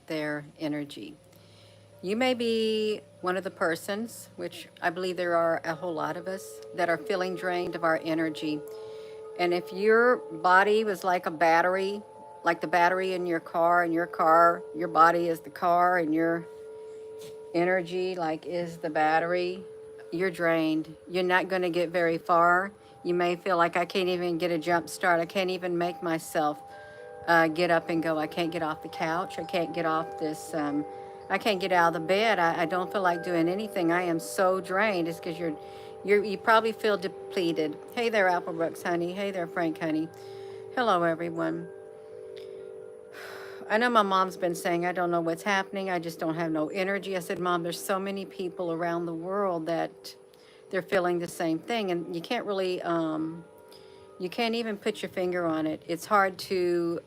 their energy. You may be one of the persons, which I believe there are a whole lot of us, that are feeling drained of our energy. And if your body was like a battery, like the battery in your car, and your body is the car, and your energy like is the battery, you're drained. You're not going to get very far. You may feel like I can't even get a jump start. I can't even make myself get up and go. I can't get off the couch. I can't get off this. I can't get out of the bed. I don't feel like doing anything. I am so drained. It's because you probably feel depleted. Hey there, Applebrooks, honey. Hey there, Frank, honey. Hello, everyone. I know my mom's been saying, I don't know what's happening. I just don't have no energy. I said, Mom, there's so many people around the world that they're feeling the same thing. And you can't really, you can't even put your finger on it. It's hard to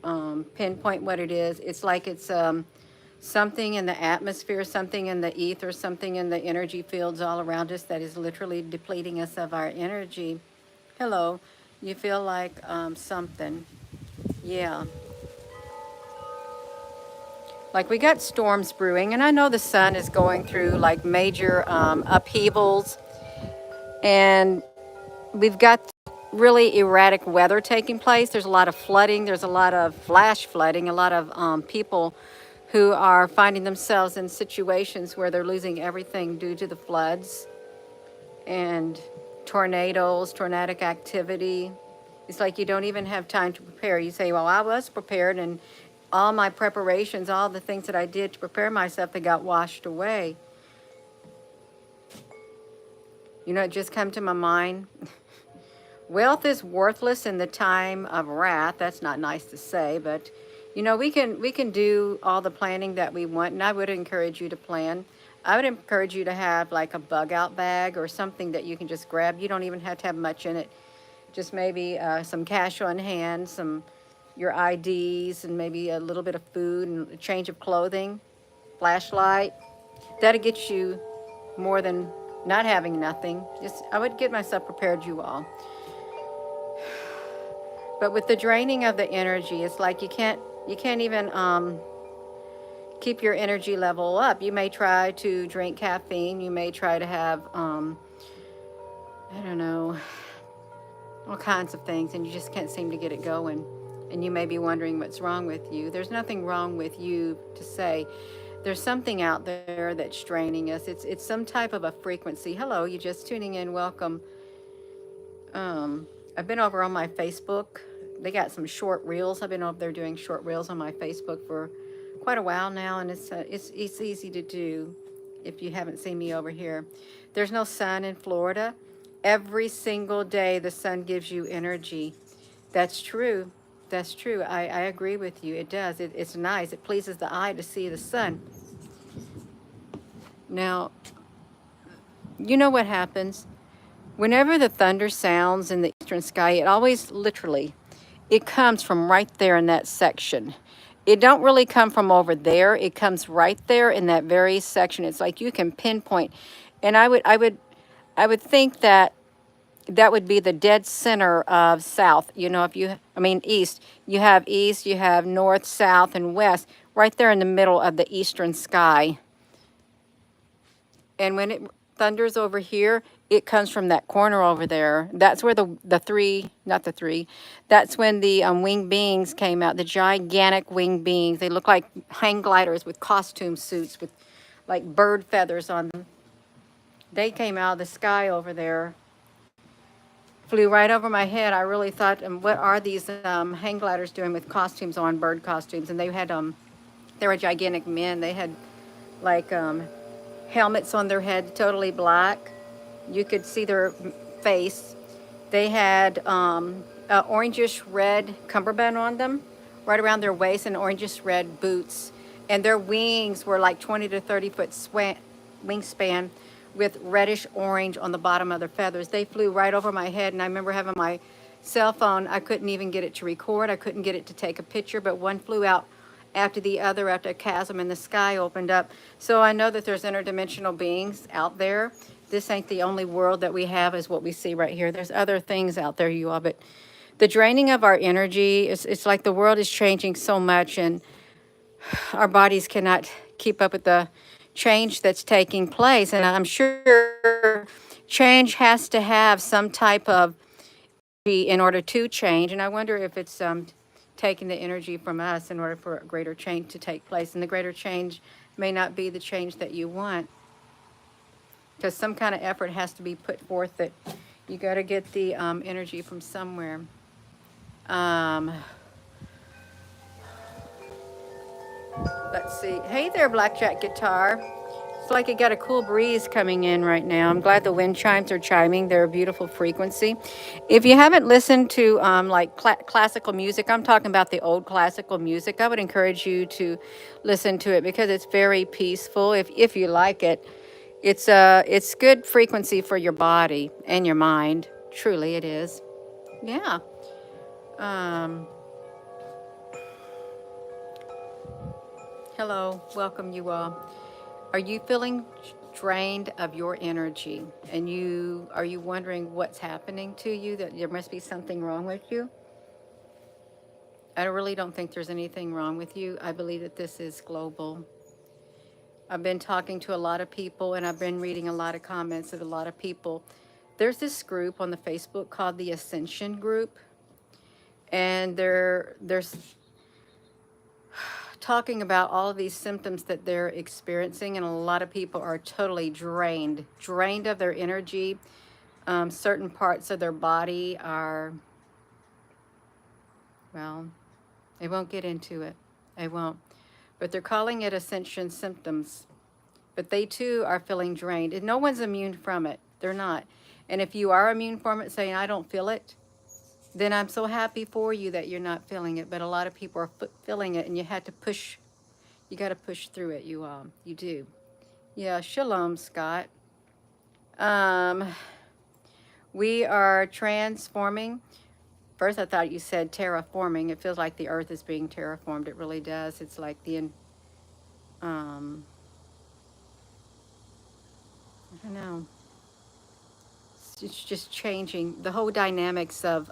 pinpoint what it is. It's like it's something in the atmosphere, something in the ether, something in the energy fields all around us that is literally depleting us of our energy. Hello. You feel like something. Yeah. Like we got storms brewing, and I know the sun is going through like major upheavals, and we've got really erratic weather taking place. There's a lot of flooding, there's a lot of flash flooding, a lot of people who are finding themselves in situations where they're losing everything due to the floods and tornadoes, tornadic activity. It's like you don't even have time to prepare. You say, well, I was prepared, and all my preparations, all the things that I did to prepare myself, they got washed away. You know, it just come to my mind. Wealth is worthless in the time of wrath. That's not nice to say, but you know, we can do all the planning that we want, and I would encourage you to plan. I would encourage you to have like a bug out bag or something that you can just grab. You don't even have to have much in it. Just maybe some cash on hand, some your IDs, and maybe a little bit of food and a change of clothing, flashlight. That'll get you more than not having nothing. Just I would get myself prepared, you all. But with the draining of the energy, it's like you can't even keep your energy level up. You may try to drink caffeine. You may try to have I don't know, all kinds of things, and you just can't seem to get it going. And you may be wondering what's wrong with you. There's nothing wrong with you to say. There's something out there that's draining us. It's some type of a frequency. Hello, you just tuning in. Welcome. I've been over on my Facebook. They got some short reels. I've been over there doing short reels on my Facebook for quite a while now, and it's easy to do if you haven't seen me over here. There's no sun in Florida. Every single day the sun gives you energy. That's true. That's true. I agree with you. It does. It's nice. It pleases the eye to see the sun. Now, you know what happens? Whenever the thunder sounds in the eastern sky, it always literally, it comes from right there in that section. It don't really come from over there. It comes right there in that very section. It's like you can pinpoint. And I would think that that would be the dead center of south. You know, east. You have north, south, and west, right there in the middle of the eastern sky. And when it thunders over here, it comes from that corner over there. That's where that's when the winged beings came out, the gigantic winged beings. They look like hang gliders with costume suits with like bird feathers on them. They came out of the sky over there, flew right over my head. I really thought, what are these hang gliders doing with costumes on, bird costumes? And they were gigantic men. They had like helmets on their head, totally black. You could see their face. They had orangish red cummerbund on them, right around their waist, and orangish red boots. And their wings were like 20 to 30-foot wingspan with reddish orange on the bottom of their feathers. They flew right over my head, and I remember having my cell phone. I couldn't even get it to record. I couldn't get it to take a picture, but one flew out after the other, after a chasm in the sky opened up. So I know that there's interdimensional beings out there. This ain't the only world that we have, is what we see right here. There's other things out there, you all, but the draining of our energy, it's like the world is changing so much, and our bodies cannot keep up with the change that's taking place. And I'm sure change has to have some type of in order to change. And I wonder if it's taking the energy from us in order for a greater change to take place. And the greater change may not be the change that you want, because some kind of effort has to be put forth that you got to get the energy from somewhere. Um, let's see. Hey there, Blackjack Guitar. It's like it got a cool breeze coming in right now. I'm glad the wind chimes are chiming. They're a beautiful frequency. If you haven't listened to like classical music, I'm talking about the old classical music, I would encourage you to listen to it because it's very peaceful. If you like it, it's good frequency for your body and your mind. Truly, it is. Yeah. Um, Hello, welcome you all. Are you feeling drained of your energy? And are you wondering what's happening to you, that there must be something wrong with you? I really don't think there's anything wrong with you. I believe that this is global. I've been talking to a lot of people and I've been reading a lot of comments of a lot of people. There's this group on the Facebook called the Ascension Group, and there's talking about all of these symptoms that they're experiencing, and a lot of people are totally drained of their energy. Certain parts of their body are, well, they won't get into it. They won't. But they're calling it ascension symptoms. But they too are feeling drained, and no one's immune from it. They're not. And if you are immune from it, saying, I don't feel it, then I'm so happy for you that you're not feeling it. But a lot of people are feeling it, and you had to push. You got to push through it. You do. Yeah, shalom, Scott. Um, we are transforming. First, I thought you said terraforming. It feels like the earth is being terraformed. It really does. It's like um, I don't know. It's just changing. The whole dynamics of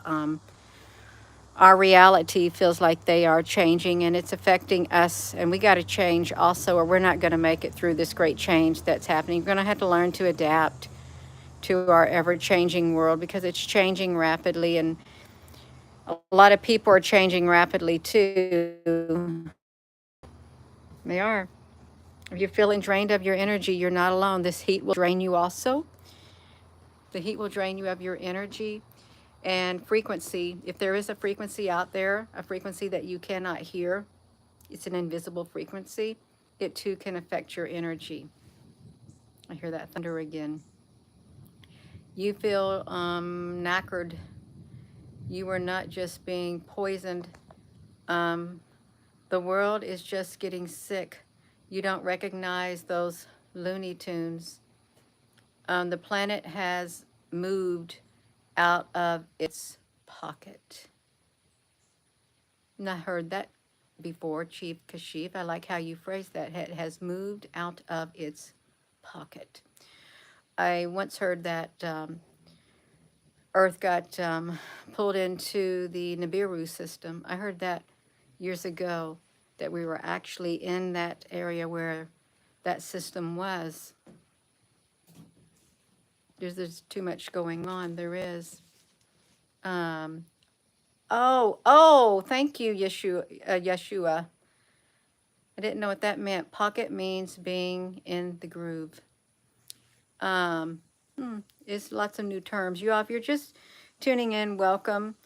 our reality feels like they are changing, and it's affecting us. And we got to change also, or we're not going to make it through this great change that's happening. We're going to have to learn to adapt to our ever-changing world because it's changing rapidly, and a lot of people are changing rapidly too. They are. If you're feeling drained of your energy, you're not alone. This heat will drain you also. The heat will drain you of your energy and frequency. If there is a frequency out there, a frequency that you cannot hear, it's an invisible frequency, it too can affect your energy. I hear that thunder again. You feel knackered. You are not just being poisoned. Um, the world is just getting sick. You don't recognize those Looney Tunes. The planet has moved out of its pocket. And I heard that before, Chief Kashif. I like how you phrased that. It has moved out of its pocket. I once heard that Earth got pulled into the Nibiru system. I heard that years ago, that we were actually in that area where that system was. There's too much going on. There is. Um, thank you, Yeshua. I didn't know what that meant. Pocket means being in the groove. Um, it's lots of new terms. You all, if you're just tuning in, welcome.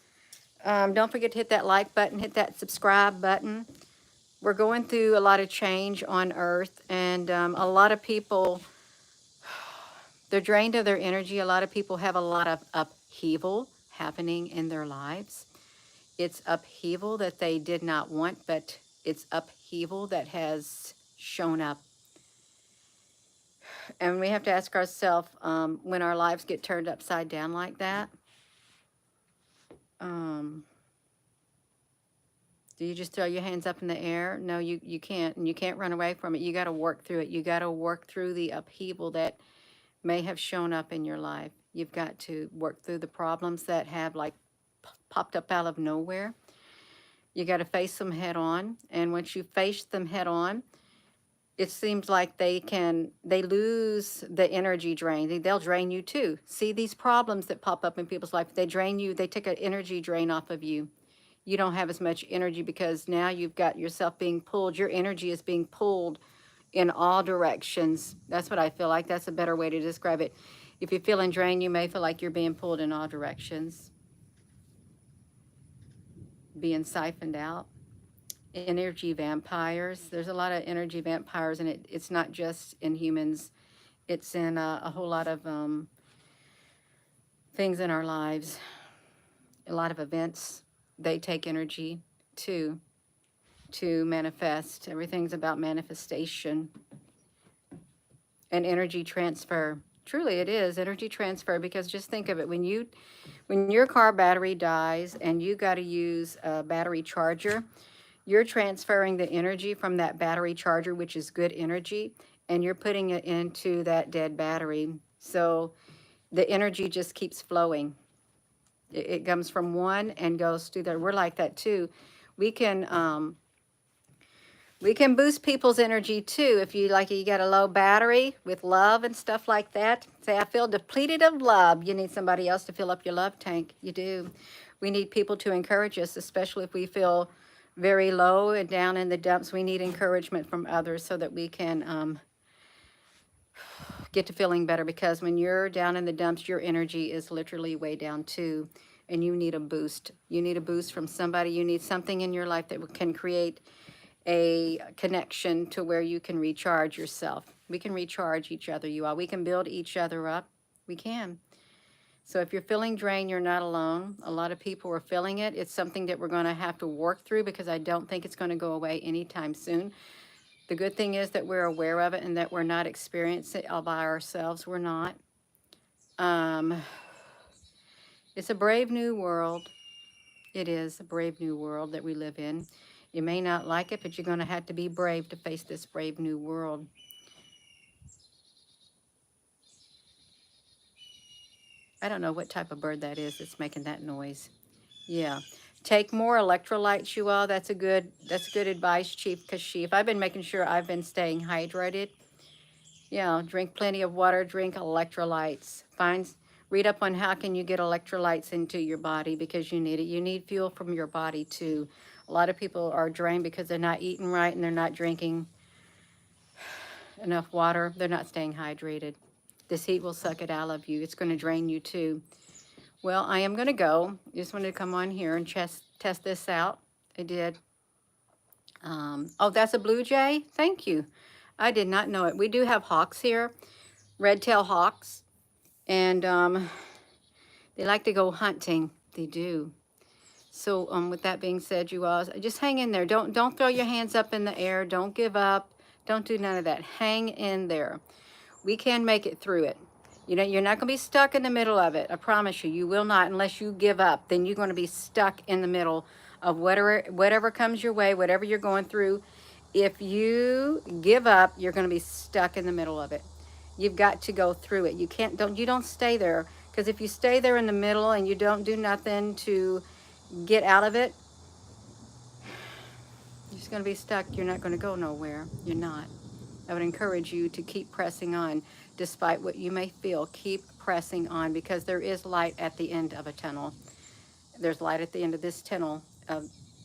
Don't forget to hit that like button, hit that subscribe button. We're going through a lot of change on Earth, and a lot of people, they're drained of their energy. A lot of people have a lot of upheaval happening in their lives. It's upheaval that they did not want, but it's upheaval that has shown up. And we have to ask ourselves, when our lives get turned upside down like that, do you just throw your hands up in the air? No, you can't, and you can't run away from it. You got to work through it. You got to work through the upheaval that may have shown up in your life. You've got to work through the problems that have like popped up out of nowhere. You got to face them head on. And once you face them head on, it seems like they lose the energy drain. They'll drain you too. See these problems that pop up in people's life, they drain you, they take an energy drain off of you. You don't have as much energy because now you've got yourself being pulled. Your energy is being pulled in all directions. That's what I feel like. That's a better way to describe it. If you're feeling drained, you may feel like you're being pulled in all directions, being siphoned out. Energy vampires. There's a lot of energy vampires, and it's not just in humans. It's in a whole lot of things in our lives. A lot of events, they take energy too to manifest. Everything's about manifestation and energy transfer. Truly, it is energy transfer, because just think of it. When your car battery dies and you got to use a battery charger, you're transferring the energy from that battery charger, which is good energy, and you're putting it into that dead battery. So the energy just keeps flowing. It comes from one and goes to the. We're like that too. We can boost people's energy too. If you like, you got a low battery with love and stuff like that. Say, I feel depleted of love. You need somebody else to fill up your love tank. You do. We need people to encourage us, especially if we feel very low and down in the dumps. We need encouragement from others so that we can get to feeling better, because when you're down in the dumps, your energy is literally way down too, and you need a boost. You need a boost from somebody. You need something in your life that can create a connection to where you can recharge yourself. We can recharge each other, you all. We can build each other up. We can. So if you're feeling drained, you're not alone. A lot of people are feeling it. It's something that we're going to have to work through, because I don't think it's going to go away anytime soon. The good thing is that we're aware of it and that we're not experiencing it all by ourselves. We're not. It's a brave new world. It is a brave new world that we live in. You may not like it, but you're going to have to be brave to face this brave new world. I don't know what type of bird that is that's making that noise. Yeah. Take more electrolytes, you all. That's good advice, Chief Kashif. I've been making sure I've been staying hydrated. Yeah, drink plenty of water, drink electrolytes. Read up on how can you get electrolytes into your body, because you need it. You need fuel from your body too. A lot of people are drained because they're not eating right and they're not drinking enough water. They're not staying hydrated. This heat will suck it out of you. It's going to drain you too. Well, I am going to go. Just wanted to come on here and test this out. I did. Oh, that's a blue jay? Thank you. I did not know it. We do have hawks here, red-tailed hawks, and they like to go hunting. They do. So with that being said, you all, just hang in there. Don't throw your hands up in the air. Don't give up. Don't do none of that. Hang in there. We can make it through it. You know, you're not going to be stuck in the middle of it. I promise you, you will not, unless you give up. Then you're going to be stuck in the middle of whatever comes your way, whatever you're going through. If you give up, you're going to be stuck in the middle of it. You've got to go through it. You don't stay there, because if you stay there in the middle and you don't do nothing to get out of it, you're just going to be stuck. You're not going to go nowhere. You're not. I would encourage you to keep pressing on despite what you may feel. Keep pressing on, because there is light at the end of a tunnel. There's light at the end of this tunnel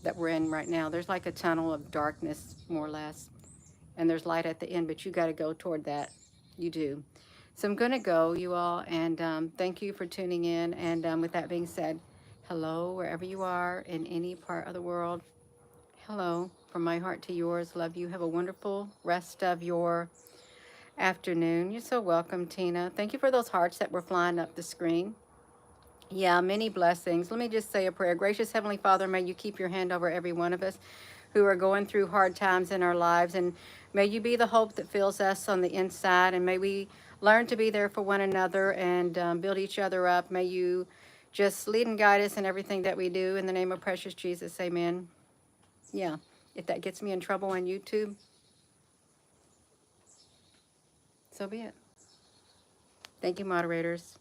that we're in right now. There's like a tunnel of darkness, more or less. And there's light at the end, but you got to go toward that. You do. So I'm going to go, you all, and thank you for tuning in. And with that being said, hello, wherever you are in any part of the world. Hello, from my heart to yours. Love you. Have a wonderful rest of your afternoon. You're so welcome, Tina. Thank you for those hearts that were flying up the screen. Yeah, many blessings. Let me just say a prayer. Gracious Heavenly Father, may you keep your hand over every one of us who are going through hard times in our lives. And may you be the hope that fills us on the inside. And may we learn to be there for one another and build each other up. May you just lead and guide us in everything that we do. In the name of precious Jesus, amen. Yeah, if that gets me in trouble on YouTube, so be it. Thank you, moderators.